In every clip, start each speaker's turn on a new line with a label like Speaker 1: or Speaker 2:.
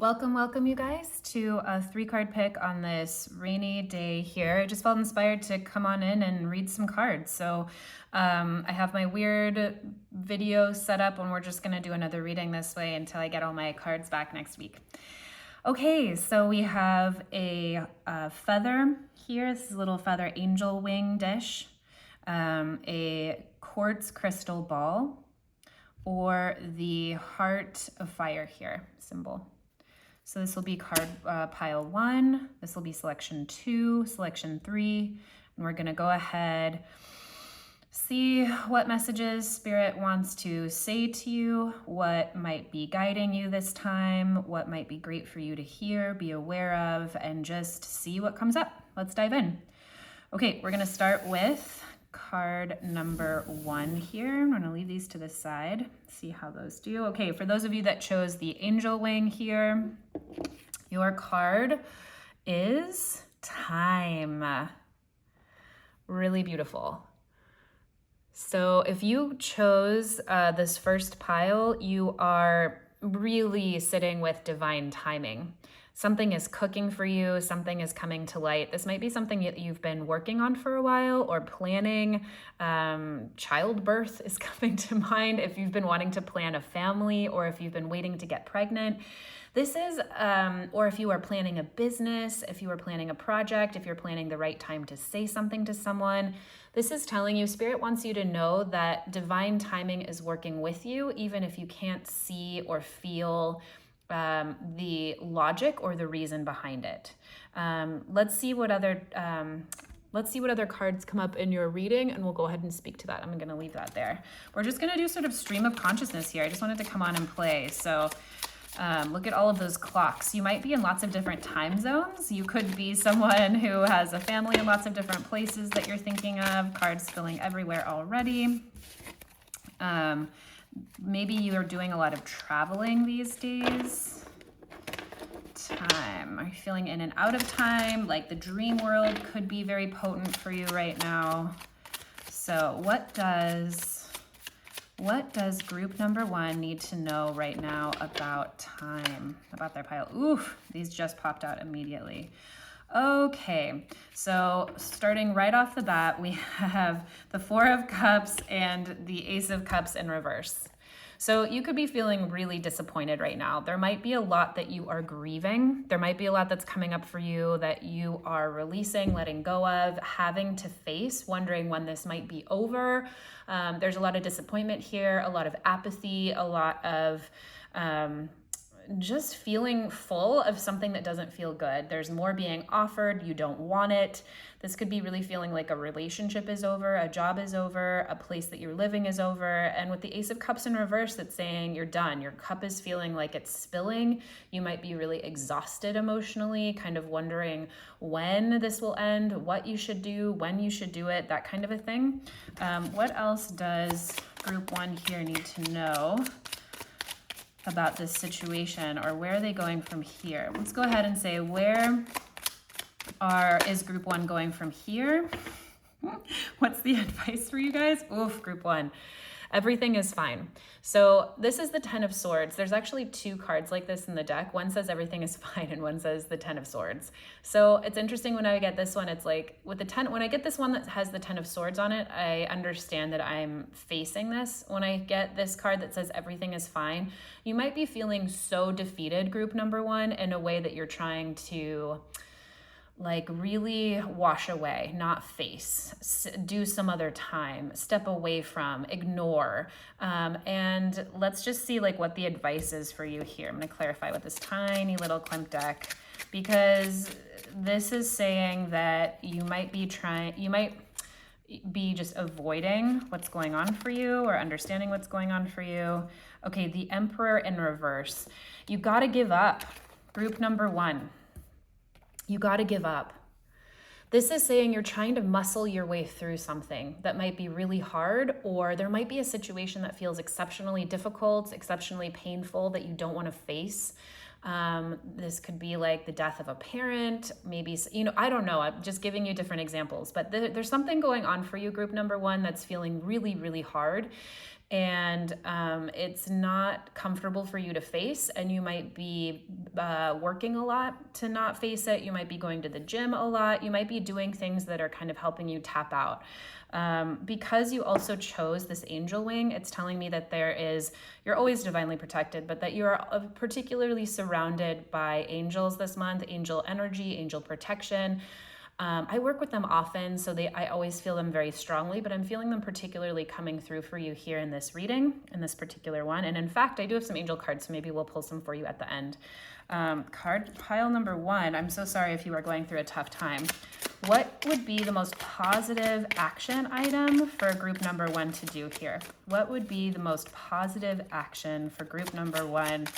Speaker 1: Welcome you guys to a 3-card pick on this rainy day here. I just felt inspired to come on in and read some cards. So I have my weird video set up and we're just gonna do another reading this way until I get all my cards back next week. Okay, so we have a feather here. This is a little feather angel wing dish, a quartz crystal ball, or the heart of fire here symbol. So this will be card pile 1, this will be selection 2, selection 3, and we're gonna go ahead, see what messages Spirit wants to say to you, what might be guiding you this time, what might be great for you to hear, be aware of, and just see what comes up. Let's dive in. Okay, we're gonna start with card number 1 here. I'm going to leave these to the side, see how those do. Okay, for those of you that chose the angel wing here, your card is time. Really beautiful. So if you chose this first pile, you are really sitting with divine timing. Something is cooking for you, something is coming to light. This might be something that you've been working on for a while or planning. Childbirth is coming to mind if you've been wanting to plan a family or if you've been waiting to get pregnant. This is, or if you are planning a business, if you are planning a project, if you're planning the right time to say something to someone, this is telling you, Spirit wants you to know that divine timing is working with you, even if you can't see or feel the logic or the reason behind it. Let's see what other cards come up in your reading, and we'll go ahead and speak to that. I'm going to leave that there. We're just going to do sort of stream of consciousness here. I just wanted to come on and play. So look at all of those clocks. You might be in lots of different time zones. You could be someone who has a family in lots of different places that you're thinking of. Cards filling everywhere already. Maybe you are doing a lot of traveling these days. Time. Are you feeling in and out of time? Like the dream world could be very potent for you right now. So what does group number 1 need to know right now about time, about their pile? Oof, these just popped out immediately. Okay, so starting right off the bat, we have the 4 of Cups and the Ace of Cups in reverse. So you could be feeling really disappointed right now. There might be a lot that you are grieving. There might be a lot that's coming up for you that you are releasing, letting go of, having to face, wondering when this might be over. There's a lot of disappointment here, a lot of apathy, a lot of just feeling full of something that doesn't feel good. There's more being offered, you don't want it. This could be really feeling like a relationship is over, a job is over, a place that you're living is over. And with the Ace of Cups in reverse, that's saying you're done. Your cup is feeling like it's spilling. You might be really exhausted emotionally, kind of wondering when this will end, what you should do, when you should do it, that kind of a thing. What else does group 1 here need to know about this situation, or where are they going from here? Let's go ahead and say, where is group 1 going from here? What's the advice for you guys? Oof, group 1. Everything is fine. So this is the 10 of Swords. There's actually 2 cards like this in the deck. One says everything is fine and one says the 10 of Swords. So it's interesting when I get this one, it's like with the 10, when I get this one that has the 10 of Swords on it, I understand that I'm facing this. When I get this card that says everything is fine, you might be feeling so defeated, group number 1, in a way that you're trying to like really wash away, not face, do some other time, step away from, ignore. And let's just see like what the advice is for you here. I'm going to clarify with this tiny little Klimt deck, because this is saying that you might be just avoiding what's going on for you or understanding what's going on for you. Okay, the Emperor in reverse. You got to give up. Group number 1. You got to give up. This is saying you're trying to muscle your way through something that might be really hard, or there might be a situation that feels exceptionally difficult, exceptionally painful that you don't want to face. This could be like the death of a parent, maybe, I don't know. I'm just giving you different examples, but there's something going on for you, group number 1, that's feeling really, really hard. and it's not comfortable for you to face, and you might be working a lot to not face it. You might be going to the gym a lot. You might be doing things that are kind of helping you tap out. Because you also chose this angel wing, it's telling me that you're always divinely protected, but that you are particularly surrounded by angels this month, angel energy, angel protection. I work with them often, so I always feel them very strongly, but I'm feeling them particularly coming through for you here in this reading, in this particular one. And in fact, I do have some angel cards, so maybe we'll pull some for you at the end. Card pile number 1, I'm so sorry if you are going through a tough time. What would be the most positive action item for group number 1 to do here? What would be the most positive action for group number 1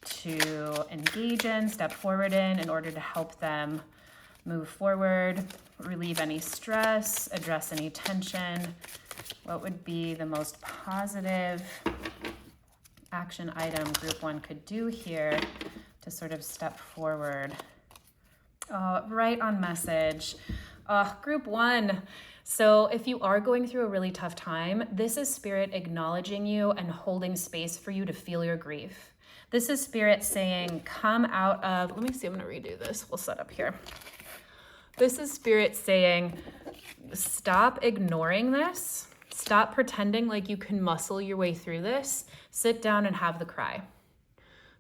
Speaker 1: to engage in, step forward in order to help them move forward, relieve any stress, address any tension? What would be the most positive action item group 1 could do here to sort of step forward? Oh, right on message. Group 1. So if you are going through a really tough time, this is Spirit acknowledging you and holding space for you to feel your grief. This is Spirit saying, come out of, let me see, I'm going to redo this. We'll set up here. This is Spirit saying, stop ignoring this. Stop pretending like you can muscle your way through this. Sit down and have the cry.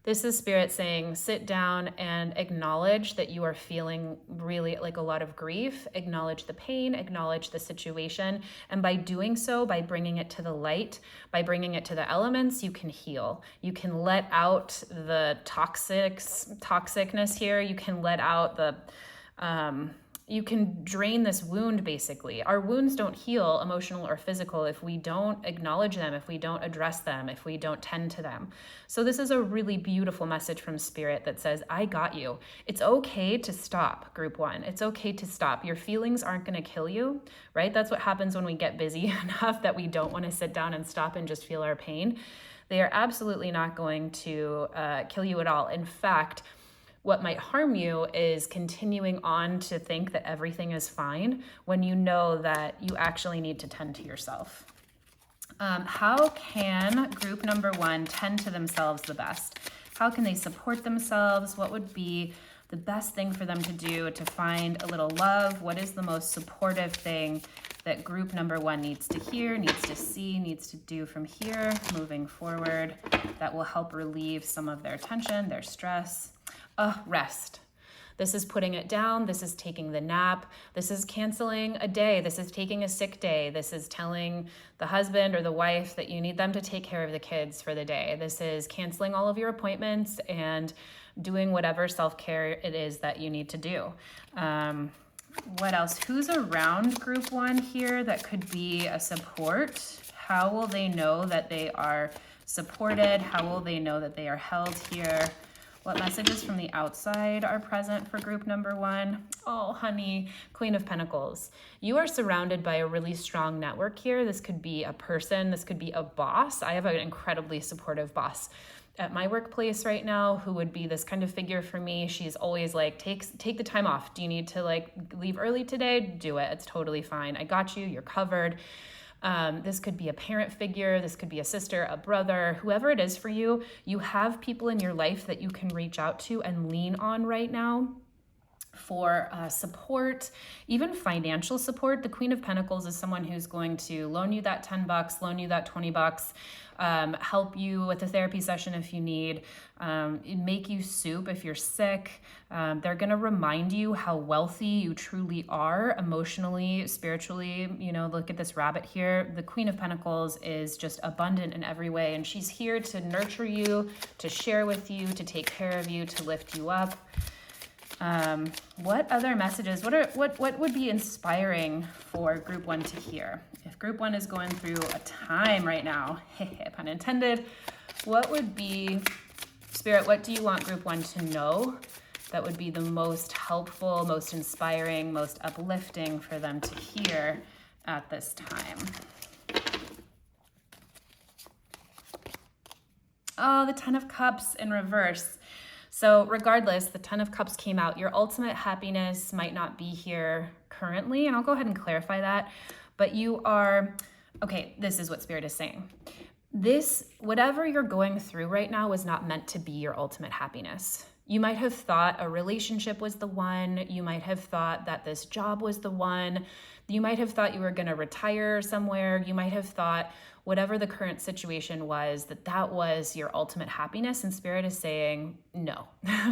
Speaker 1: This is Spirit saying, sit down and acknowledge that you are feeling really like a lot of grief. Acknowledge the pain, acknowledge the situation. And by doing so, by bringing it to the light, by bringing it to the elements, you can heal. You can let out the toxicness here. You can let out you can drain this wound, basically. Our wounds don't heal, emotional or physical, if we don't acknowledge them, if we don't address them, if we don't tend to them. So this is a really beautiful message from Spirit that says, I got you. It's okay to stop, group 1. It's okay to stop. Your feelings aren't going to kill you, right? That's what happens when we get busy enough that we don't want to sit down and stop and just feel our pain. They are absolutely not going to kill you at all. In fact, what might harm you is continuing on to think that everything is fine when you know that you actually need to tend to yourself. How can group number 1 tend to themselves the best? How can they support themselves? What would be the best thing for them to do to find a little love? What is the most supportive thing that group number 1 needs to hear, needs to see, needs to do from here, moving forward, that will help relieve some of their tension, their stress? Rest. This is putting it down. This is taking the nap. This is canceling a day. This is taking a sick day. This is telling the husband or the wife that you need them to take care of the kids for the day. This is canceling all of your appointments and doing whatever self-care it is that you need to do. What else? Who's around group 1 here that could be a support? How will they know that they are supported? How will they know that they are held here? What messages from the outside are present for group number 1? Oh, honey, Queen of Pentacles. You are surrounded by a really strong network here. This could be a person. This could be a boss. I have an incredibly supportive boss at my workplace right now who would be this kind of figure for me. She's always like, take the time off. Do you need to leave early today? Do it. It's totally fine. I got you. You're covered. This could be a parent figure. This could be a sister, a brother, whoever it is for you. You have people in your life that you can reach out to and lean on right now for support, even financial support. The Queen of Pentacles is someone who's going to loan you that $10, loan you that $20, help you with a therapy session if you need, make you soup if you're sick. They're going to remind you how wealthy you truly are emotionally, spiritually. You know, look at this rabbit here. The Queen of Pentacles is just abundant in every way, and she's here to nurture you, to share with you, to take care of you, to lift you up. What other messages, what would be inspiring for group 1 to hear? If group 1 is going through a time right now, pun intended, what would be, Spirit, what do you want group 1 to know that would be the most helpful, most inspiring, most uplifting for them to hear at this time? Oh, the Ten of Cups in reverse. So regardless, the Ten of Cups came out. Your ultimate happiness might not be here currently, and I'll go ahead and clarify that. But you are, okay, this is what Spirit is saying. Whatever you're going through right now was not meant to be your ultimate happiness. You might have thought a relationship was the one. You might have thought that this job was the one. You might have thought you were going to retire somewhere. You might have thought whatever the current situation was, that was your ultimate happiness. And Spirit is saying, no.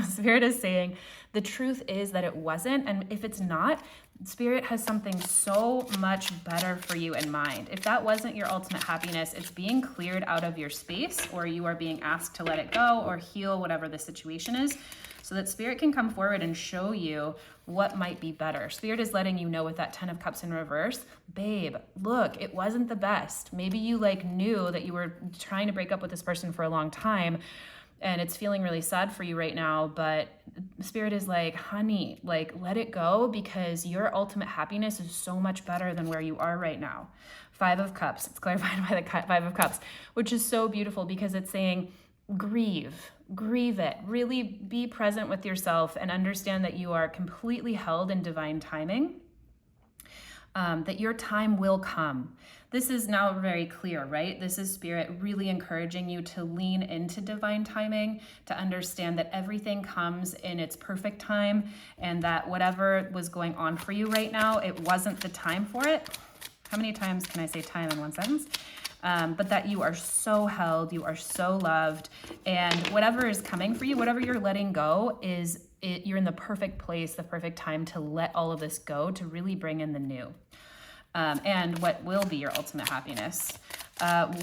Speaker 1: Spirit is saying the truth is that it wasn't. And if it's not, Spirit has something so much better for you in mind. If that wasn't your ultimate happiness, it's being cleared out of your space, or you are being asked to let it go or heal whatever the situation is, so that Spirit can come forward and show you what might be better. Spirit is letting you know with that 10 of Cups in reverse, babe, look, it wasn't the best. Maybe you knew that you were trying to break up with this person for a long time, and it's feeling really sad for you right now, but Spirit is like, honey, let it go, because your ultimate happiness is so much better than where you are right now. 5 of Cups, it's clarified by the 5 of Cups, which is so beautiful because it's saying, grieve it, really be present with yourself and understand that you are completely held in divine timing, that your time will come. This is now very clear, right? This is Spirit really encouraging you to lean into divine timing, to understand that everything comes in its perfect time, and that whatever was going on for you right now, it wasn't the time for it. How many times can I say time in one sentence? But that you are so held, you are so loved, and whatever is coming for you, whatever you're letting go, you're in the perfect place, the perfect time to let all of this go, to really bring in the new. And what will be your ultimate happiness.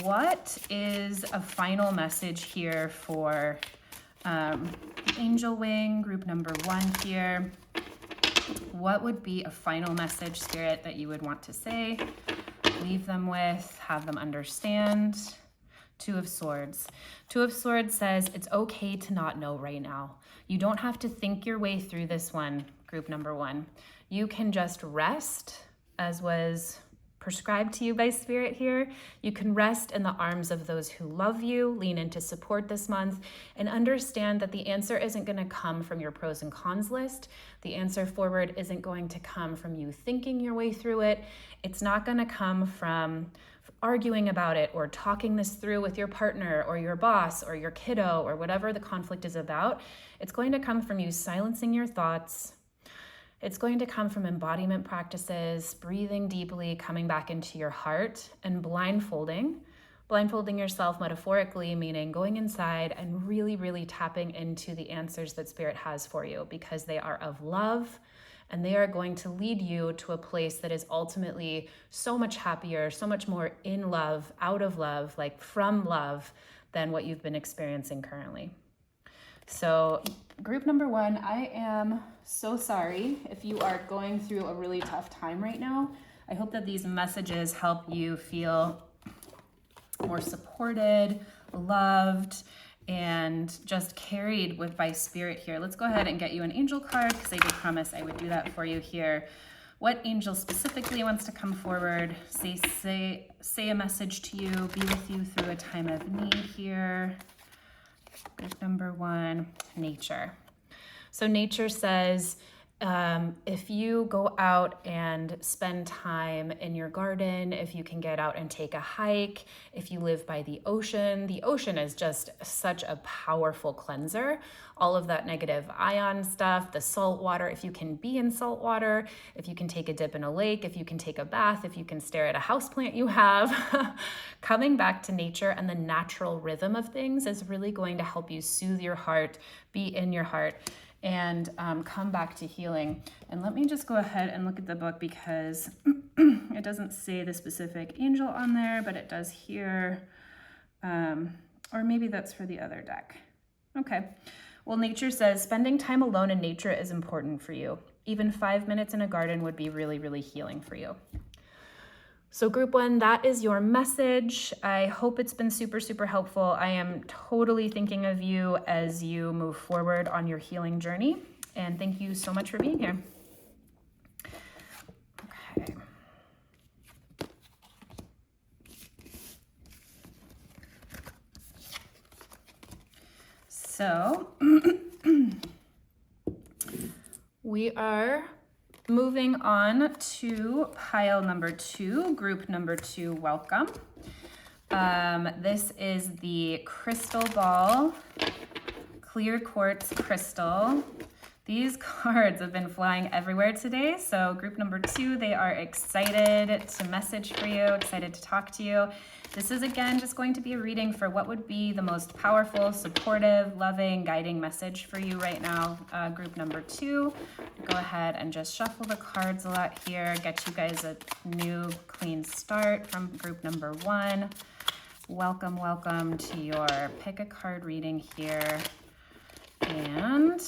Speaker 1: What is a final message here for Angel Wing, group number 1 here? What would be a final message, Spirit, that you would want to say, leave them with, have them understand? 2 of Swords. 2 of Swords says it's okay to not know right now. You don't have to think your way through this one, group number 1. You can just rest, as was prescribed to you by Spirit here. You can rest in the arms of those who love you, lean into support this month, and understand that the answer isn't going to come from your pros and cons list. The answer forward isn't going to come from you thinking your way through it. It's not going to come from arguing about it or talking this through with your partner or your boss or your kiddo or whatever the conflict is about. It's going to come from you silencing your thoughts. It's going to come from embodiment practices, breathing deeply, coming back into your heart, and blindfolding yourself metaphorically, meaning going inside and really, really tapping into the answers that Spirit has for you, because they are of love, and they are going to lead you to a place that is ultimately so much happier, so much more in love, out of love, from love, than what you've been experiencing currently. So group number 1, I am so sorry if you are going through a really tough time right now. I hope that these messages help you feel more supported, loved, and just carried by Spirit here. Let's go ahead and get you an angel card, because I did promise I would do that for you here. What angel specifically wants to come forward, say a message to you, be with you through a time of need here? Group number 1, nature. So nature says, if you go out and spend time in your garden, if you can get out and take a hike, if you live by the ocean is just such a powerful cleanser. All of that negative ion stuff, the salt water, if you can be in salt water, if you can take a dip in a lake, if you can take a bath, if you can stare at a houseplant you have, coming back to nature and the natural rhythm of things is really going to help you soothe your heart, be in your heart, and come back to healing. And let me just go ahead and look at the book, because it doesn't say the specific angel on there, but it does here. Or maybe that's for the other deck. Okay. Well, nature says spending time alone in nature is important for you. Even 5 minutes in a garden would be really, really healing for you. So group 1, that is your message. I hope it's been super, super helpful. I am totally thinking of you as you move forward on your healing journey. And thank you so much for being here. Okay. So we are moving on to pile number 2, group number 2, welcome. This is the crystal ball, clear quartz crystal. These cards have been flying everywhere today. So group number 2, they are excited to message for you, excited to talk to you. This is, again, just going to be a reading for what would be the most powerful, supportive, loving, guiding message for you right now. Group number 2, go ahead and just shuffle the cards a lot here, get you guys a new clean start from group number 1. Welcome, welcome to your pick a card reading here. And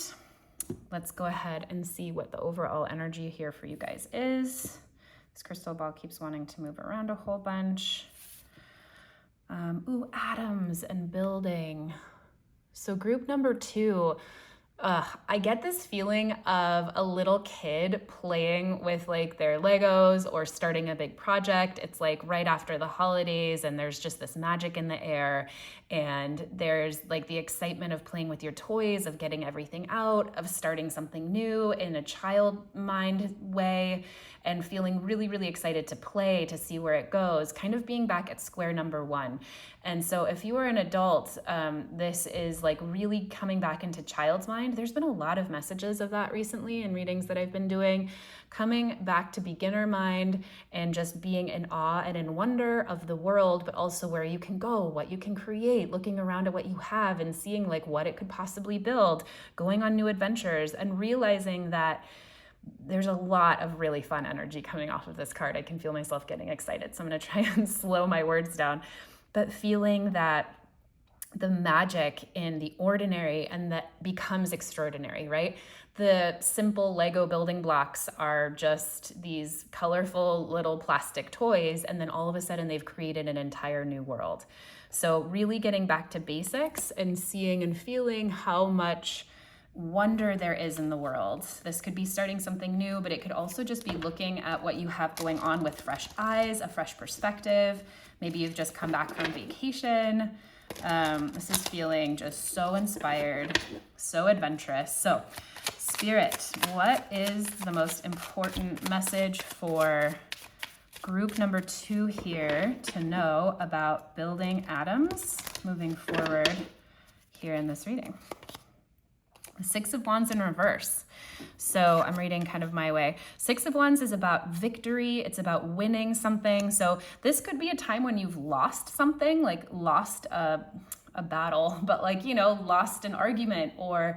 Speaker 1: let's go ahead and see what the overall energy here for you guys is. This crystal ball keeps wanting to move around a whole bunch. Ooh, atoms and building. So group number 2, I get this feeling of a little kid playing with like their Legos or starting a big project. It's like right after the holidays and there's just this magic in the air, and there's like the excitement of playing with your toys, of getting everything out, of starting something new in a child mind way, and feeling really, really excited to play, to see where it goes, kind of being back at square number 1. And so if you are an adult, this is like really coming back into child's mind. There's been a lot of messages of that recently in readings that I've been doing, coming back to beginner mind and just being in awe and in wonder of the world, but also where you can go, what you can create, looking around at what you have and seeing like what it could possibly build, going on new adventures, and realizing that there's a lot of really fun energy coming off of this card. I can feel myself getting excited, so I'm going to try and slow my words down. But feeling that the magic in the ordinary and that becomes extraordinary, right? The simple Lego building blocks are just these colorful little plastic toys, and then all of a sudden they've created an entire new world. So really getting back to basics and seeing and feeling how much wonder there is in the world. This could be starting something new, but it could also just be looking at what you have going on with fresh eyes, a fresh perspective. Maybe you've just come back from vacation. This is feeling just so inspired, so adventurous. So, Spirit, what is the most important message for group number 2 here to know about building atoms moving forward here in this reading? The 6 of Wands in reverse. So I'm reading kind of my way. 6 of Wands is about victory. It's about winning something. So this could be a time when you've lost something, like lost a battle, but like, you know, lost an argument, or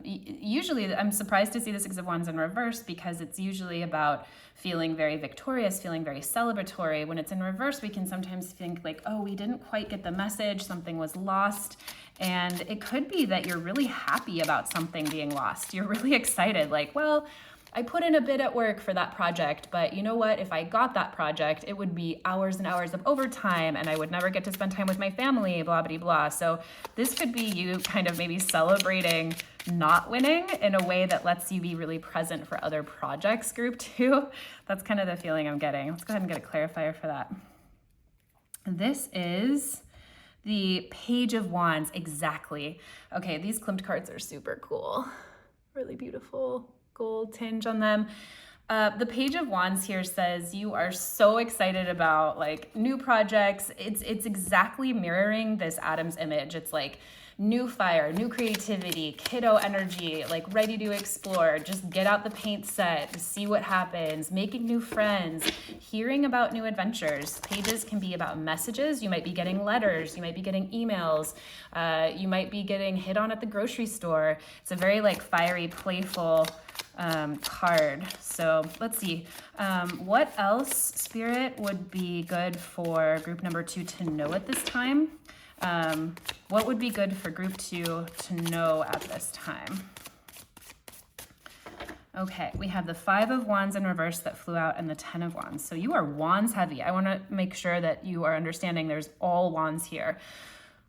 Speaker 1: usually I'm surprised to see the 6 of Wands in reverse because it's usually about feeling very victorious, feeling very celebratory. When it's in reverse, we can sometimes think like, oh, we didn't quite get the message, something was lost. And it could be that you're really happy about something being lost. You're really excited, like, well, I put in a bit at work for that project, but you know what? If I got that project, it would be hours and hours of overtime and I would never get to spend time with my family, blah, blah, blah. So this could be you kind of maybe celebrating not winning in a way that lets you be really present for other projects, group 2. That's kind of the feeling I'm getting. Let's go ahead and get a clarifier for that. This is the Page of Wands, exactly. Okay, these Klimt cards are super cool. Really beautiful gold tinge on them. The Page of Wands here says you are so excited about like new projects. It's exactly mirroring this Adam's image. It's like new fire, new creativity, kiddo energy, like ready to explore, just get out the paint set, see what happens, making new friends, hearing about new adventures. Pages can be about messages. You might be getting letters, you might be getting emails, you might be getting hit on at the grocery store. It's a very like fiery, playful card. So let's see. What else, Spirit, would be good for group number 2 to know at this time? What would be good for group 2 to know at this time? Okay, we have the 5 of Wands in reverse that flew out and the 10 of Wands. So you are Wands heavy. I want to make sure that you are understanding there's all Wands here.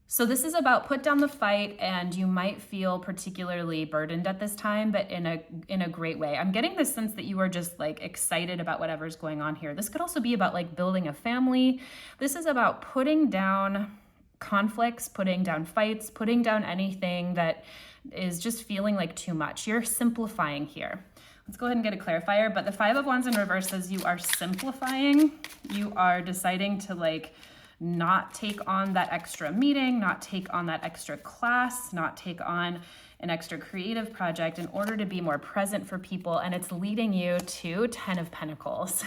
Speaker 1: So this is about put down the fight, and you might feel particularly burdened at this time, but in a great way. I'm getting this sense that you are just like excited about whatever's going on here. This could also be about like building a family. This is about putting down conflicts, putting down fights, putting down anything that is just feeling like too much. You're simplifying here. Let's go ahead and get a clarifier, but the 5 of Wands in reverse says you are simplifying. You are deciding to like not take on that extra meeting, not take on that extra class, not take on an extra creative project in order to be more present for people. And it's leading you to 10 of Pentacles.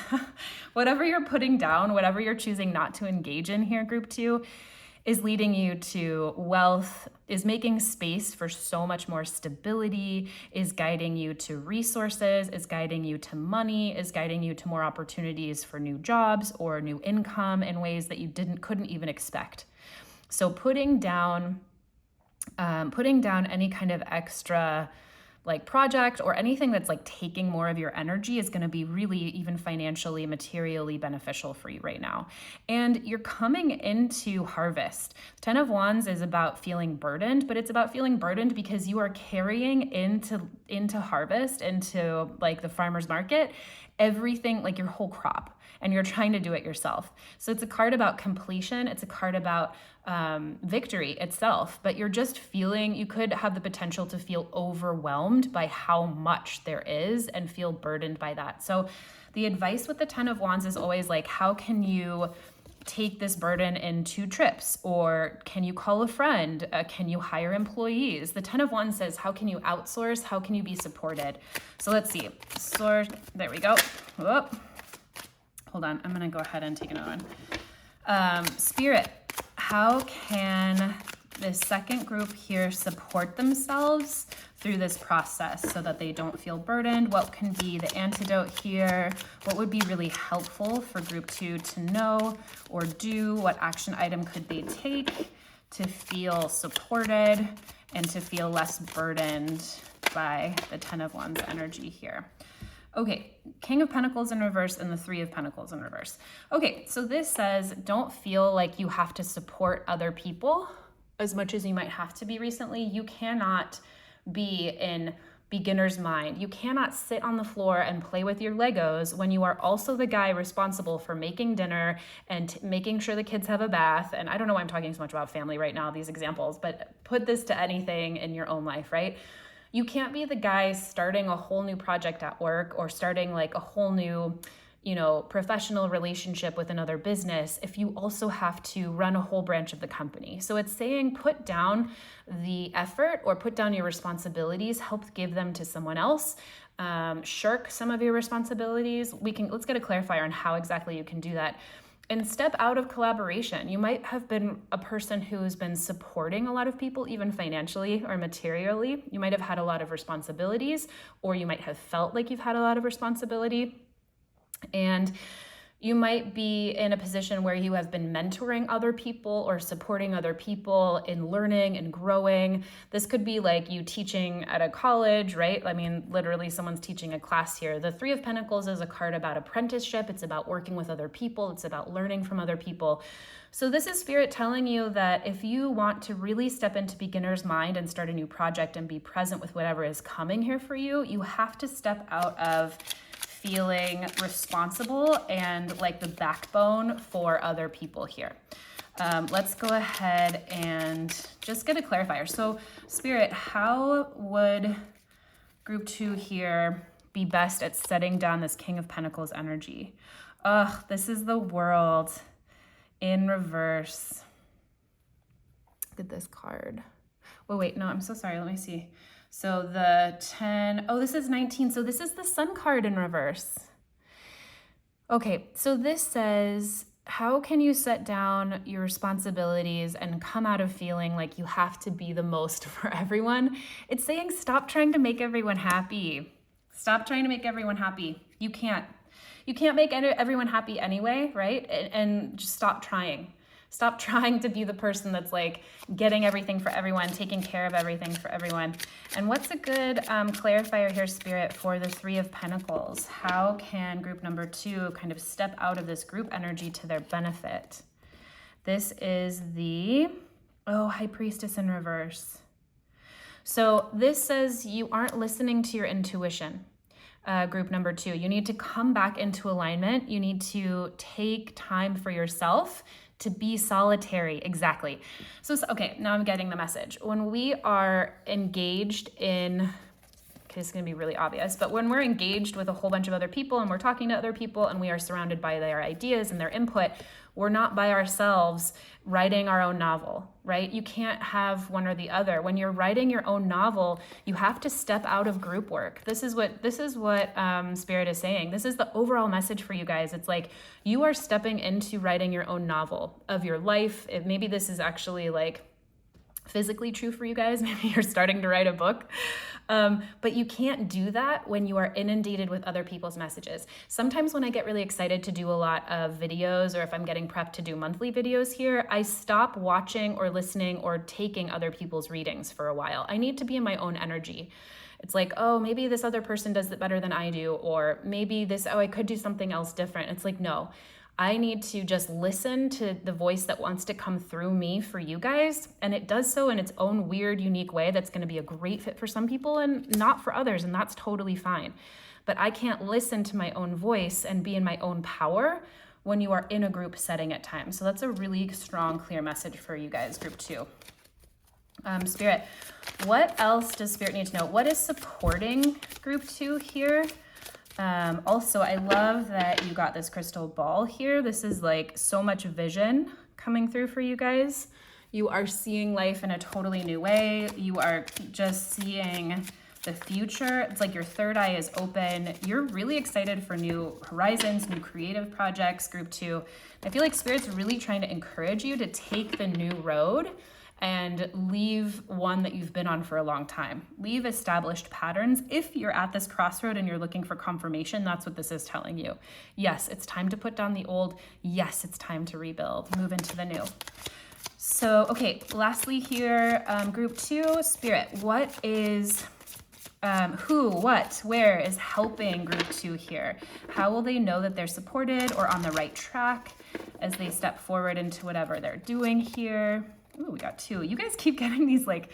Speaker 1: Whatever you're putting down, whatever you're choosing not to engage in here, group 2, is leading you to wealth, is making space for so much more stability, is guiding you to resources, is guiding you to money, is guiding you to more opportunities for new jobs or new income in ways that you couldn't even expect. So putting down any kind of extra like project or anything that's like taking more of your energy is going to be really even financially, materially beneficial for you right now. And you're coming into harvest. 10 of Wands is about feeling burdened, but it's about feeling burdened because you are carrying into harvest, into like the farmer's market, everything, like your whole crop, and you're trying to do it yourself. So it's a card about completion. It's a card about victory itself, but you're just feeling, you could have the potential to feel overwhelmed by how much there is and feel burdened by that. So the advice with the 10 of Wands is always like, how can you take this burden in 2 trips? Or can you call a friend? Can you hire employees? The 10 of Wands says, how can you outsource? How can you be supported? So let's see. There we go. Whoop. Hold on. I'm going to go ahead and take another one. Spirit, how can this second group here support themselves through this process so that they don't feel burdened? What can be the antidote here? What would be really helpful for group 2 to know or do? What action item could they take to feel supported and to feel less burdened by the 10 of Wands energy here? Okay, King of Pentacles in reverse and the 3 of Pentacles in reverse. Okay, so this says don't feel like you have to support other people as much as you might have to be recently. You cannot be in beginner's mind. You cannot sit on the floor and play with your Legos when you are also the guy responsible for making dinner and making sure the kids have a bath. And I don't know why I'm talking so much about family right now, these examples, but put this to anything in your own life, right? You can't be the guy starting a whole new project at work or starting like a whole new, professional relationship with another business if you also have to run a whole branch of the company. So it's saying put down the effort or put down your responsibilities, help give them to someone else, shirk some of your responsibilities. Let's get a clarifier on how exactly you can do that. And step out of collaboration. You might have been a person who's been supporting a lot of people, even financially or materially. You might have had a lot of responsibilities, or you might have felt like you've had a lot of responsibility. And you might be in a position where you have been mentoring other people or supporting other people in learning and growing. This could be like you teaching at a college, right? I mean, literally someone's teaching a class here. The 3 of Pentacles is a card about apprenticeship. It's about working with other people. It's about learning from other people. So this is Spirit telling you that if you want to really step into beginner's mind and start a new project and be present with whatever is coming here for you, you have to step out of feeling responsible and like the backbone for other people here. Let's go ahead and just get a clarifier. So Spirit, how would group 2 here be best at setting down this King of Pentacles energy? This is the World in reverse. Look at this card. Oh, wait, no, I'm so sorry. Let me see. So the 10, this is 19. So this is the Sun card in reverse. Okay, so this says, how can you set down your responsibilities and come out of feeling like you have to be the most for everyone? It's saying stop trying to make everyone happy. Stop trying to make everyone happy. You can't make everyone happy anyway, right? And just stop trying. Stop trying to be the person that's like getting everything for everyone, taking care of everything for everyone. And what's a good clarifier here, Spirit, for the 3 of Pentacles? How can group number 2 kind of step out of this group energy to their benefit? This is the, High Priestess in reverse. So this says you aren't listening to your intuition. Group number 2, you need to come back into alignment. You need to take time for yourself to be solitary. Exactly. So, okay, now I'm getting the message. When we are engaged in, okay, it's going to be really obvious, but when we're engaged with a whole bunch of other people and we're talking to other people and we are surrounded by their ideas and their input, We're not by ourselves writing our own novel, right? You can't have one or the other. When you're writing your own novel, you have to step out of group work. This is what Spirit is saying. This is the overall message for you guys. It's like you are stepping into writing your own novel of your life. Maybe this is actually like physically true for you guys. Maybe you're starting to write a book. But you can't do that when you are inundated with other people's messages. Sometimes when I get really excited to do a lot of videos, or if I'm getting prepped to do monthly videos here, I stop watching or listening or taking other people's readings for a while. I need to be in my own energy. It's like, oh, maybe this other person does it better than I do, or maybe I could do something else different. It's like, no, I need to just listen to the voice that wants to come through me for you guys. And it does so in its own weird, unique way that's going to be a great fit for some people and not for others. And that's totally fine. But I can't listen to my own voice and be in my own power when you are in a group setting at times. So that's a really strong, clear message for you guys, group 2. Spirit, what else does Spirit need to know? What is supporting group 2 here? Also, I love that you got this crystal ball here. This is like so much vision coming through for you guys. You are seeing life in a totally new way. You are just seeing the future. It's like your third eye is open. You're really excited for new horizons, new creative projects, group 2. I feel like Spirit's really trying to encourage you to take the new road and leave one that you've been on for a long time. Leave established patterns. If you're at this crossroad and you're looking for confirmation, that's what this is telling you. Yes, it's time to put down the old. Yes, it's time to rebuild, move into the new. So, okay, lastly here, group 2, Spirit, what is, who, what, where is helping group 2 here? How will they know that they're supported or on the right track as they step forward into whatever they're doing here? Ooh, we got 2. You guys keep getting these like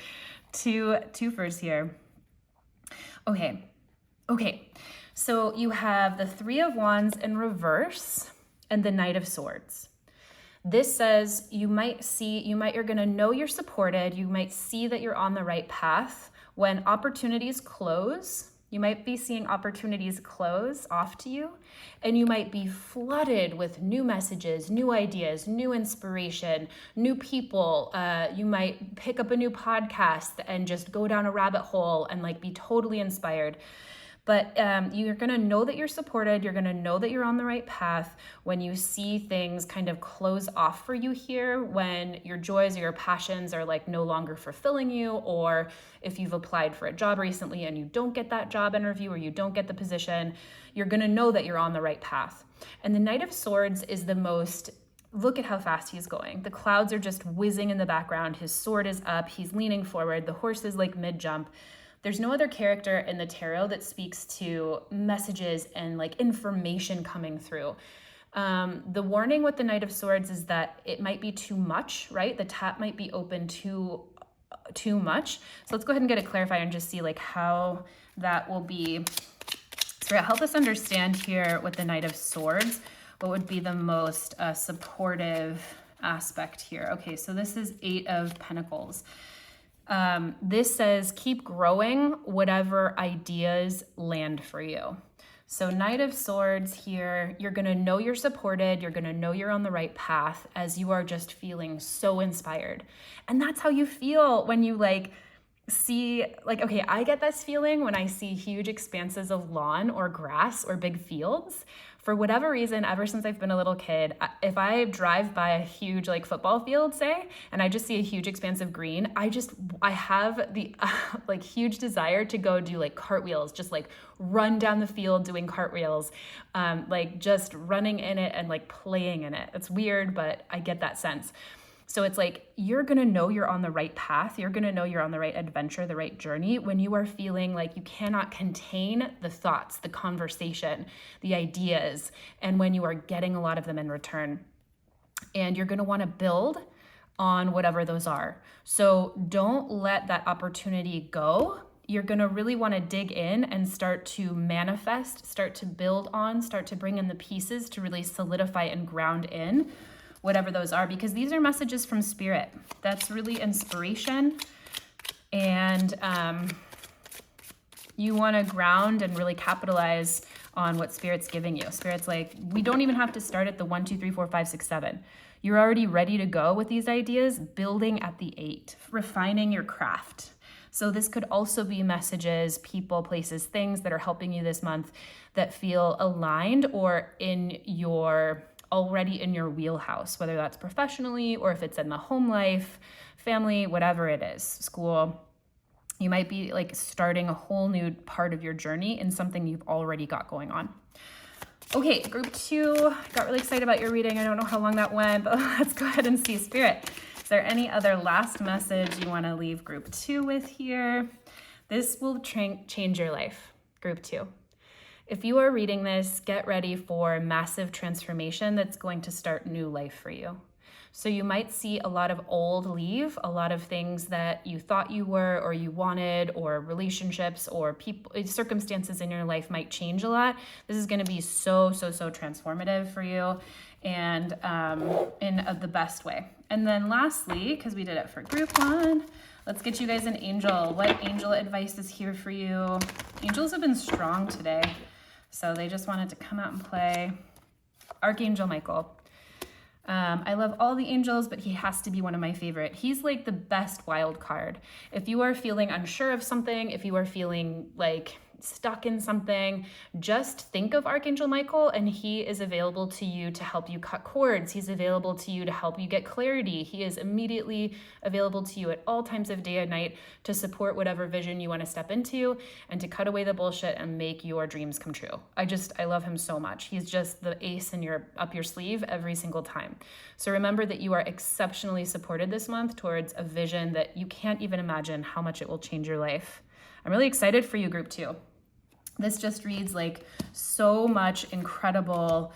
Speaker 1: twofers here. Okay. So you have the 3 of Wands in reverse and the Knight of Swords. This says you're going to know you're supported. You might see that you're on the right path when opportunities close. You might be seeing opportunities close off to you, and you might be flooded with new messages, new ideas, new inspiration, new people. You might pick up a new podcast and just go down a rabbit hole and like be totally inspired. But you're going to know that you're supported. You're going to know that you're on the right path when you see things kind of close off for you here, when your joys or your passions are like no longer fulfilling you, or if you've applied for a job recently and you don't get that job interview or you don't get the position, you're going to know that you're on the right path. And the Knight of Swords is the most, look at how fast he's going. The clouds are just whizzing in the background. His sword is up. He's leaning forward. The horse is like mid-jump. There's no other character in the tarot that speaks to messages and like information coming through. The warning with the Knight of Swords is that it might be too much, right? The tap might be open too much. So let's go ahead and get a clarifier and just see like how that will be. So help us understand here with the Knight of Swords, what would be the most supportive aspect here. Okay, so this is 8 of Pentacles. This says keep growing whatever ideas land for you. So Knight of Swords here, you're going to know you're supported. You're going to know you're on the right path as you are just feeling so inspired. And that's how you feel when you like see, like, okay, I get this feeling when I see huge expanses of lawn or grass or big fields. For whatever reason, ever since I've been a little kid, if I drive by a huge like football field, say, and I just see a huge expanse of green, I have the like huge desire to go do like cartwheels, just like run down the field doing cartwheels, like just running in it and like playing in it. It's weird, but I get that sense. So it's like, you're going to know you're on the right path. You're going to know you're on the right adventure, the right journey when you are feeling like you cannot contain the thoughts, the conversation, the ideas, and when you are getting a lot of them in return. And you're going to want to build on whatever those are. So don't let that opportunity go. You're going to really want to dig in and start to manifest, start to build on, start to bring in the pieces to really solidify and ground in whatever those are, because these are messages from Spirit. That's really inspiration. And You want to ground and really capitalize on what Spirit's giving you. Spirit's like, we don't even have to start at the 1, 2, 3, 4, 5, 6, 7. You're already ready to go with these ideas, building at the 8, refining your craft. So this could also be messages, people, places, things that are helping you this month that feel aligned or already in your wheelhouse, whether that's professionally or if it's in the home life, family, whatever it is, school. You might be like starting a whole new part of your journey in something you've already got going on. Okay, group 2, got really excited about your reading. I don't know how long that went, but let's go ahead and see Spirit. Is there any other last message you want to leave group 2 with here? This will change your life, group 2. If you are reading this, get ready for massive transformation that's going to start new life for you. So you might see a lot of old leave, a lot of things that you thought you were or you wanted, or relationships or people, circumstances in your life might change a lot. This is going to be so transformative for you, and in the best way. And then lastly, because we did it for group 1, let's get you guys an angel. What angel advice is here for you? Angels have been strong today, so they just wanted to come out and play. Archangel Michael. I love all the angels, but he has to be one of my favorite. He's like the best wild card. If you are feeling unsure of something, if you are feeling like stuck in something, just think of Archangel Michael, and he is available to you to help you cut cords. He's available to you to help you get clarity. He is immediately available to you at all times of day and night to support whatever vision you want to step into and to cut away the bullshit and make your dreams come true. I love him so much. He's just the ace up your sleeve every single time. So remember that you are exceptionally supported this month towards a vision that you can't even imagine how much it will change your life. I'm really excited for you, group 2. This just reads like so much incredible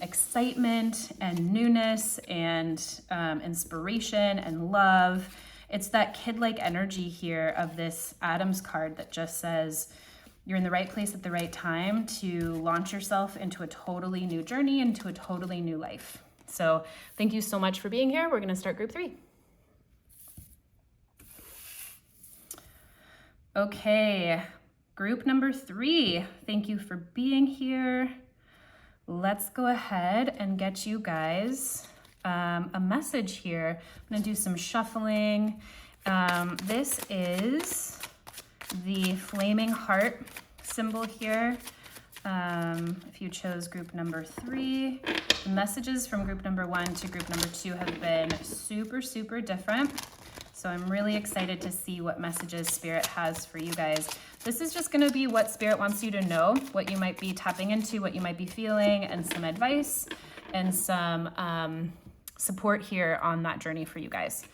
Speaker 1: excitement and newness and inspiration and love. It's that kid-like energy here of this Adams card that just says you're in the right place at the right time to launch yourself into a totally new journey, into a totally new life. So thank you so much for being here. We're going to start group 3. Okay. Group number 3, thank you for being here. Let's go ahead and get you guys a message here. I'm gonna do some shuffling. This is the flaming heart symbol here. If you chose group number 3, the messages from group number 1 to group number 2 have been super different. So I'm really excited to see what messages Spirit has for you guys. This is just going to be what Spirit wants you to know, what you might be tapping into, what you might be feeling, and some advice and some support here on that journey for you guys.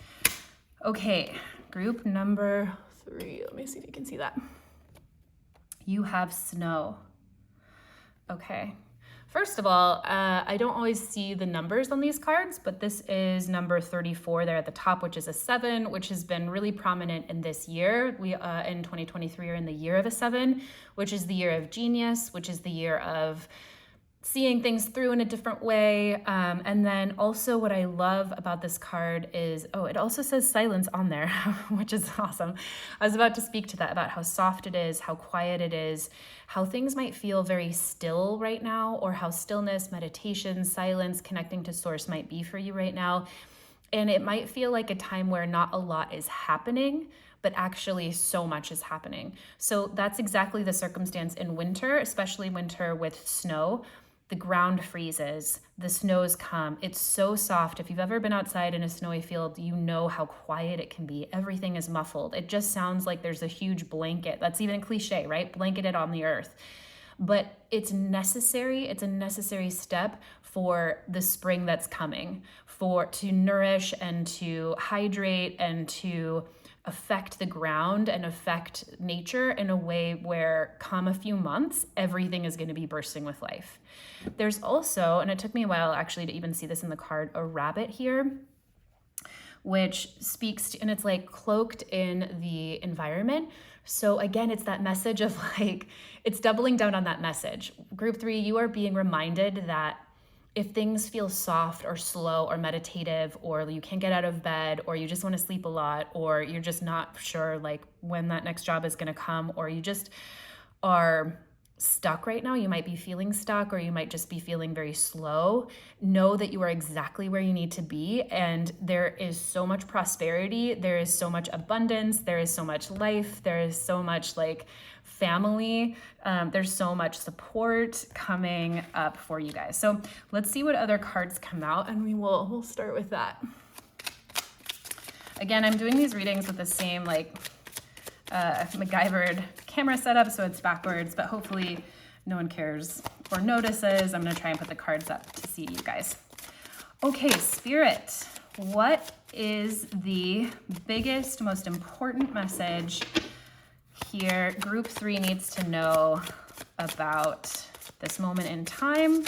Speaker 1: Okay, group number 3. Let me see if you can see that. You have snow. Okay. First of all, I don't always see the numbers on these cards, but this is number 34 there at the top, which is a 7, which has been really prominent in this year. We in 2023 are in the year of a 7, which is the year of genius, which is the year of seeing things through in a different way. And then also what I love about this card is, it also says silence on there, which is awesome. I was about to speak to that, about how soft it is, how quiet it is, how things might feel very still right now, or how stillness, meditation, silence, connecting to source might be for you right now. And it might feel like a time where not a lot is happening, but actually so much is happening. So that's exactly the circumstance in winter, especially winter with snow. The ground freezes, the snows come. It's so soft. If you've ever been outside in a snowy field, you know how quiet it can be. Everything is muffled. It just sounds like there's a huge blanket. That's even a cliche, right? Blanketed on the earth. But it's necessary. It's a necessary step for the spring that's coming, to nourish and to hydrate and to affect the ground and affect nature in a way where, come a few months, everything is going to be bursting with life. There's also, and it took me a while actually to even see this in the card, a rabbit here, which speaks to, and it's like cloaked in the environment. So again, it's that message of like, it's doubling down on that message. Group 3, you are being reminded that if things feel soft or slow or meditative, or you can't get out of bed, or you just want to sleep a lot, or you're just not sure like when that next job is going to come, or you just are stuck right now, you might be feeling stuck, or you might just be feeling very slow, know that you are exactly where you need to be. And there is so much prosperity, there is so much abundance, there is so much life, there is so much like family, there's so much support coming up for you guys. So let's see what other cards come out, and we'll start with that. Again, I'm doing these readings with the same like MacGyvered camera setup, so it's backwards, but hopefully no one cares or notices. I'm gonna try and put the cards up to see you guys. Okay, Spirit, what is the biggest, most important message here Group 3 needs to know about this moment in time,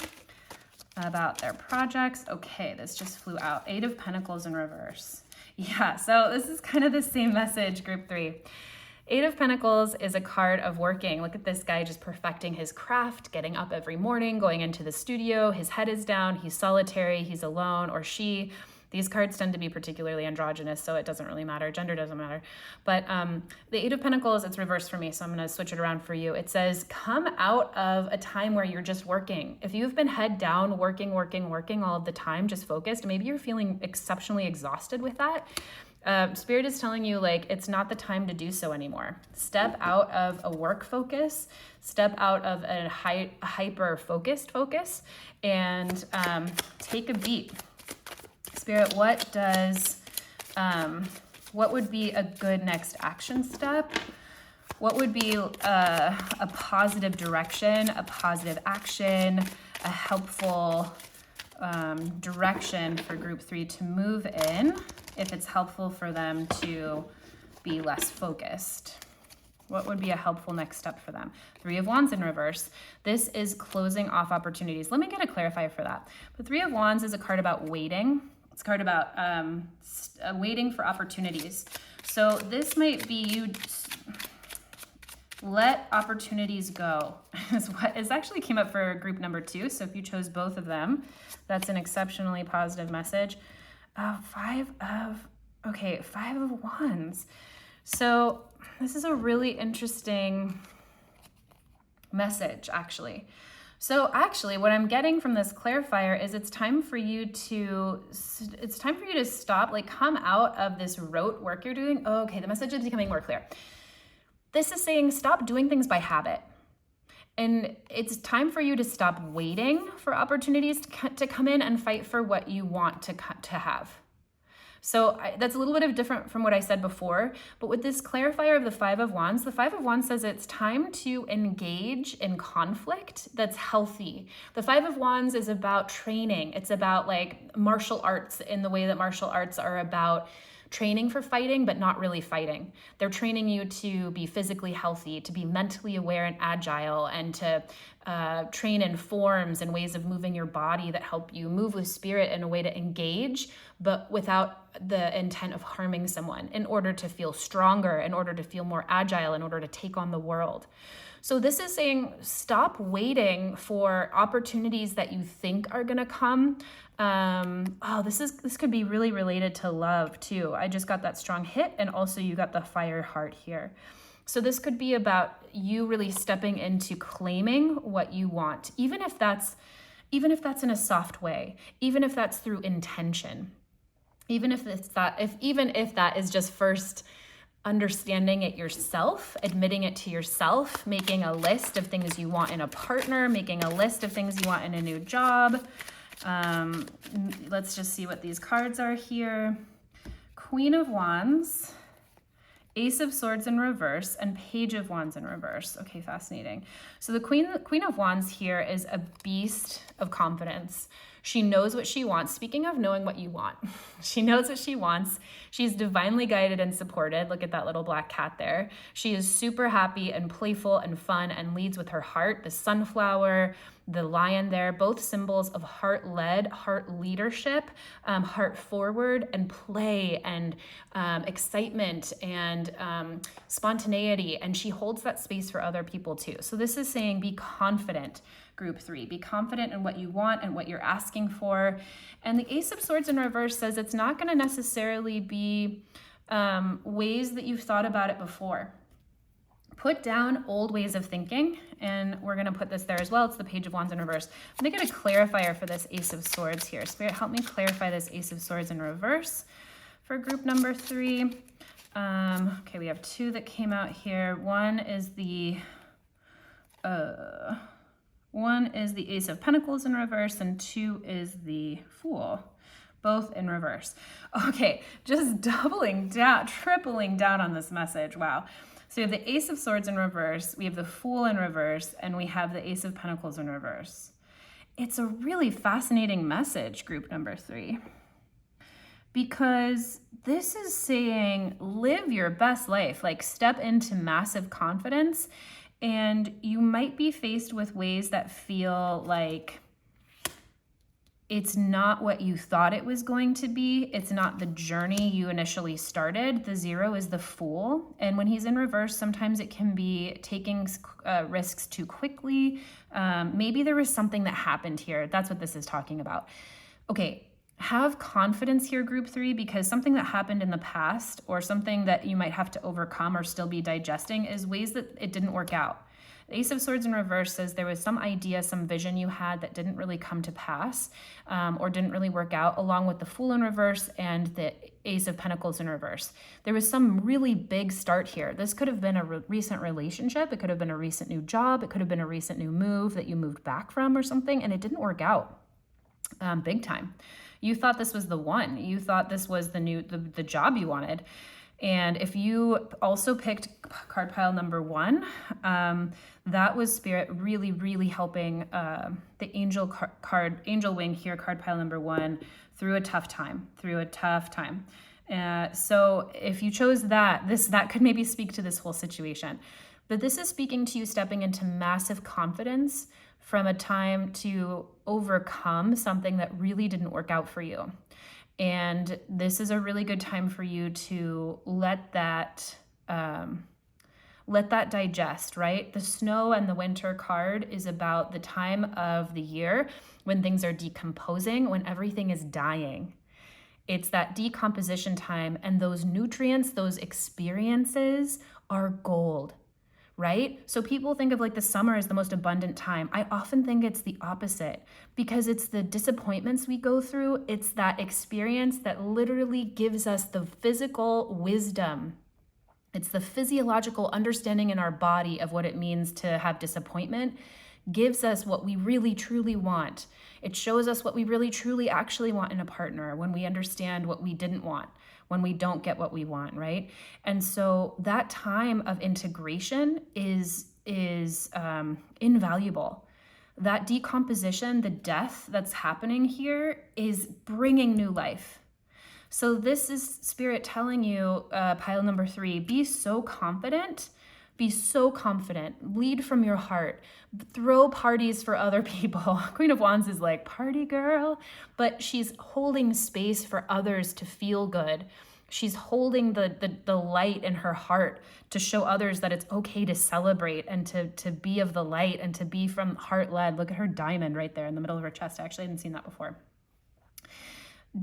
Speaker 1: about their projects? Okay, this just flew out. 8 of Pentacles in reverse. Yeah, so this is kind of the same message, Group 3. 8 of Pentacles is a card of working. Look at this guy just perfecting his craft, getting up every morning, going into the studio. His head is down, he's solitary, he's alone, or she. These cards tend to be particularly androgynous, so it doesn't really matter. Gender doesn't matter. But the 8 of Pentacles, it's reversed for me, so I'm going to switch it around for you. It says, come out of a time where you're just working. If you've been head down, working all of the time, just focused, maybe you're feeling exceptionally exhausted with that. Spirit is telling you, like, it's not the time to do so anymore. Step out of a work focus, step out of a hyper-focused focus, and take a beat. Spirit, what would be a good next action step? What would be a positive direction, a positive action, a helpful direction for Group 3 to move in if it's helpful for them to be less focused? What would be a helpful next step for them? 3 of Wands in reverse. This is closing off opportunities. Let me get a clarifier for that. The 3 of Wands is a card about waiting. It's a card about waiting for opportunities. So this might be you let opportunities go. It actually came up for group number 2. So if you chose both of them, that's an exceptionally positive message. 5 of Wands. So this is a really interesting message, actually. So actually, what I'm getting from this clarifier is it's time for you to stop, like, come out of this rote work you're doing. Oh, okay, the message is becoming more clear. This is saying stop doing things by habit. And it's time for you to stop waiting for opportunities to come in and fight for what you want to have. So that's a little bit of different from what I said before, but with this clarifier of the 5 of Wands, the 5 of Wands says it's time to engage in conflict that's healthy. The 5 of Wands is about training. It's about like martial arts, in the way that martial arts are about training for fighting, but not really fighting. They're training you to be physically healthy, to be mentally aware and agile, and to train in forms and ways of moving your body that help you move with spirit in a way to engage, but without the intent of harming someone, in order to feel stronger, in order to feel more agile, in order to take on the world. So this is saying stop waiting for opportunities that you think are gonna come. This could be really related to love too. I just got that strong hit, and also you got the fire heart here. So this could be about you really stepping into claiming what you want, even if that's in a soft way, even if that's through intention, even if that is just first understanding it yourself, admitting it to yourself, making a list of things you want in a partner, making a list of things you want in a new job. Let's just see what these cards are here. Queen of Wands, Ace of Swords in reverse, and Page of Wands in reverse. Okay, fascinating. So the Queen of Wands here is a beast of confidence. She knows what she wants. Speaking of knowing what you want, she knows what she wants. She's divinely guided and supported. Look at that little black cat there. She is super happy and playful and fun and leads with her heart. The sunflower, the lion there, both symbols of heart-led, heart leadership, heart forward, and play, and excitement, and spontaneity. And she holds that space for other people too. So this is saying be confident. group 3. Be confident in what you want and what you're asking for. And the Ace of Swords in reverse says it's not going to necessarily be ways that you've thought about it before. Put down old ways of thinking, and we're going to put this there as well. It's the Page of Wands in reverse. I'm going to get a clarifier for this Ace of Swords here. Spirit, help me clarify this Ace of Swords in reverse for group number 3. Okay, we have 2 that came out here. One is the Ace of Pentacles in reverse, and 2 is the Fool, both in reverse. Okay, just doubling down, tripling down on this message. Wow. So we have the Ace of Swords in reverse, we have the Fool in reverse, and we have the Ace of Pentacles in reverse. It's a really fascinating message, group number 3, because this is saying live your best life, like step into massive confidence, and you might be faced with ways that feel like it's not what you thought it was going to be. It's not the journey you initially started. The 0 is the Fool. And when he's in reverse, sometimes it can be taking risks too quickly. Maybe there was something that happened here. That's what this is talking about. Okay, have confidence here, group 3, because something that happened in the past or something that you might have to overcome or still be digesting is ways that it didn't work out. The Ace of Swords in reverse says there was some idea, some vision you had that didn't really come to pass or didn't really work out, along with the Fool in reverse and the Ace of Pentacles in reverse. There was some really big start here. This could have been a recent relationship. It could have been a recent new job. It could have been a recent new move that you moved back from or something, and it didn't work out big time. You thought this was the one. You thought this was the job you wanted. And if you also picked card pile number 1, that was Spirit really, really helping the angel wing here, card pile number 1, through a tough time. So if you chose that could maybe speak to this whole situation. But this is speaking to you stepping into massive confidence from a time to overcome something that really didn't work out for you. And this is a really good time for you to let that digest, right? The Snow and the Winter card is about the time of the year when things are decomposing, when everything is dying. It's that decomposition time, and those nutrients, those experiences are gold, right? So people think of like the summer as the most abundant time. I often think it's the opposite, because it's the disappointments we go through. It's that experience that literally gives us the physical wisdom. It's the physiological understanding in our body of what it means to have disappointment, gives us what we really truly want. It shows us what we really truly actually want in a partner when we understand what we didn't want, when we don't get what we want, right? And so that time of integration is invaluable. That decomposition, the death that's happening here, is bringing new life. So this is Spirit telling you, pile number 3, be so confident. Be so confident. Lead from your heart. Throw parties for other people. Queen of Wands is like, party girl, but she's holding space for others to feel good. She's holding the light in her heart to show others that it's okay to celebrate and to be of the light and to be from heart-led. Look at her diamond right there in the middle of her chest. I actually hadn't seen that before.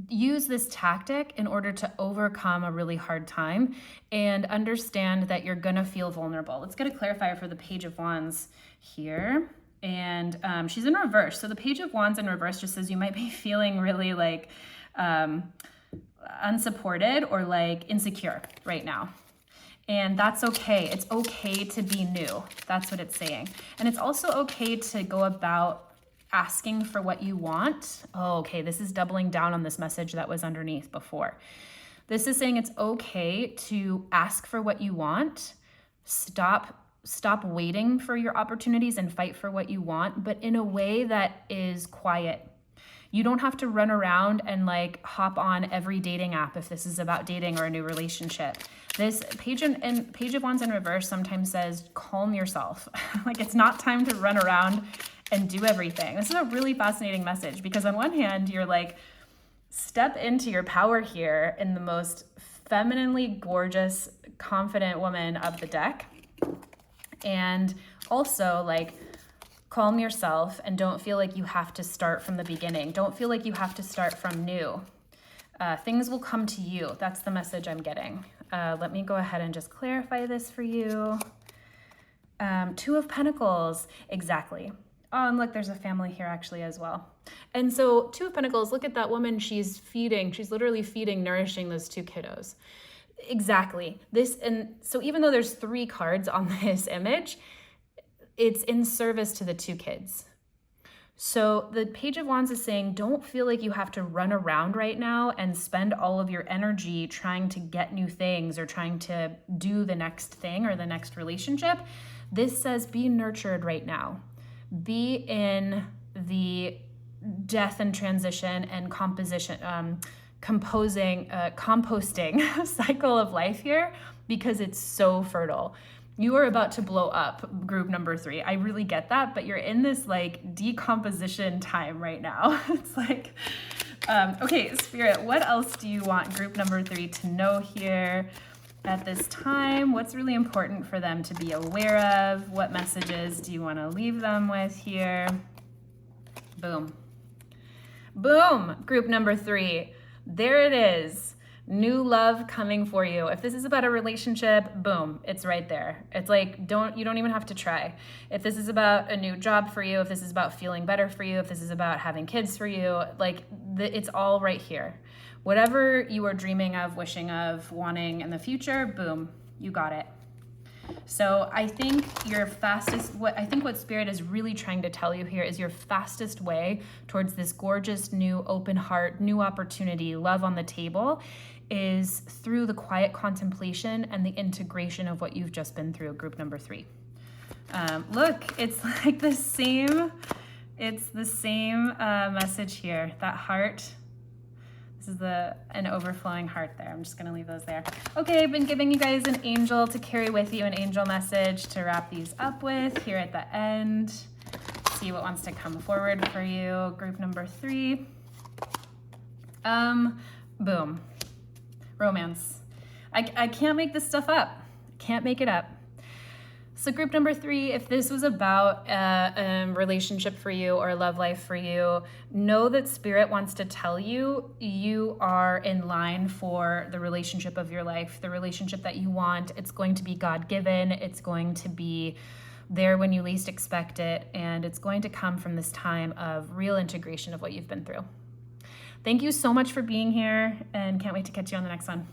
Speaker 1: Use this tactic in order to overcome a really hard time and understand that you're gonna feel vulnerable. Let's get a clarifier for the Page of Wands here. And she's in reverse. So the Page of Wands in reverse just says you might be feeling really like unsupported or like insecure right now. And that's okay. It's okay to be new. That's what it's saying. And it's also okay to go about asking for what you want. Oh, okay, this is doubling down on this message that was underneath before. This is saying it's okay to ask for what you want. Stop waiting for your opportunities and fight for what you want, but in a way that is quiet. You don't have to run around and like hop on every dating app if this is about dating or a new relationship. This Page of Wands in reverse sometimes says, calm yourself. Like it's not time to run around and do everything. This is a really fascinating message because on one hand, you're like, step into your power here in the most femininely gorgeous, confident woman of the deck. And also like calm yourself and don't feel like you have to start from the beginning. Don't feel like you have to start from new. Things will come to you. That's the message I'm getting. Let me go ahead and just clarify this for you. Two of Pentacles, exactly. Oh, and look, there's a family here actually as well. And so Two of Pentacles, look at that woman. She's literally feeding, nourishing those two kiddos. Exactly. And so even though there's 3 cards on this image, it's in service to the 2 kids. So the Page of Wands is saying, don't feel like you have to run around right now and spend all of your energy trying to get new things or trying to do the next thing or the next relationship. This says be nurtured right now. Be in the death and transition and composting cycle of life here, because it's so fertile. You are about to blow up, group number 3. I really get that, but you're in this like decomposition time right now. It's like, okay, Spirit, what else do you want group number 3 to know here at this time? What's really important for them to be aware of? What messages do you want to leave them with here? Boom. Boom, group number 3. There it is. New love coming for you. If this is about a relationship, boom, it's right there. It's like, you don't even have to try. If this is about a new job for you, if this is about feeling better for you, if this is about having kids for you, it's all right here. Whatever you are dreaming of, wishing of, wanting in the future, boom, you got it. So I think what Spirit is really trying to tell you here is your fastest way towards this gorgeous new open heart, new opportunity, love on the table, is through the quiet contemplation and the integration of what you've just been through, group number 3. Look, it's like the same message here. That heart. This is an overflowing heart there. I'm just going to leave those there. Okay, I've been giving you guys an angel to carry with you, an angel message to wrap these up with here at the end. See what wants to come forward for you. Group number 3. Boom. Romance. I can't make this stuff up. Can't make it up. So group number 3, if this was about a relationship for you or a love life for you, know that Spirit wants to tell you, you are in line for the relationship of your life, the relationship that you want. It's going to be God-given. It's going to be there when you least expect it. And it's going to come from this time of real integration of what you've been through. Thank you so much for being here, and can't wait to catch you on the next one.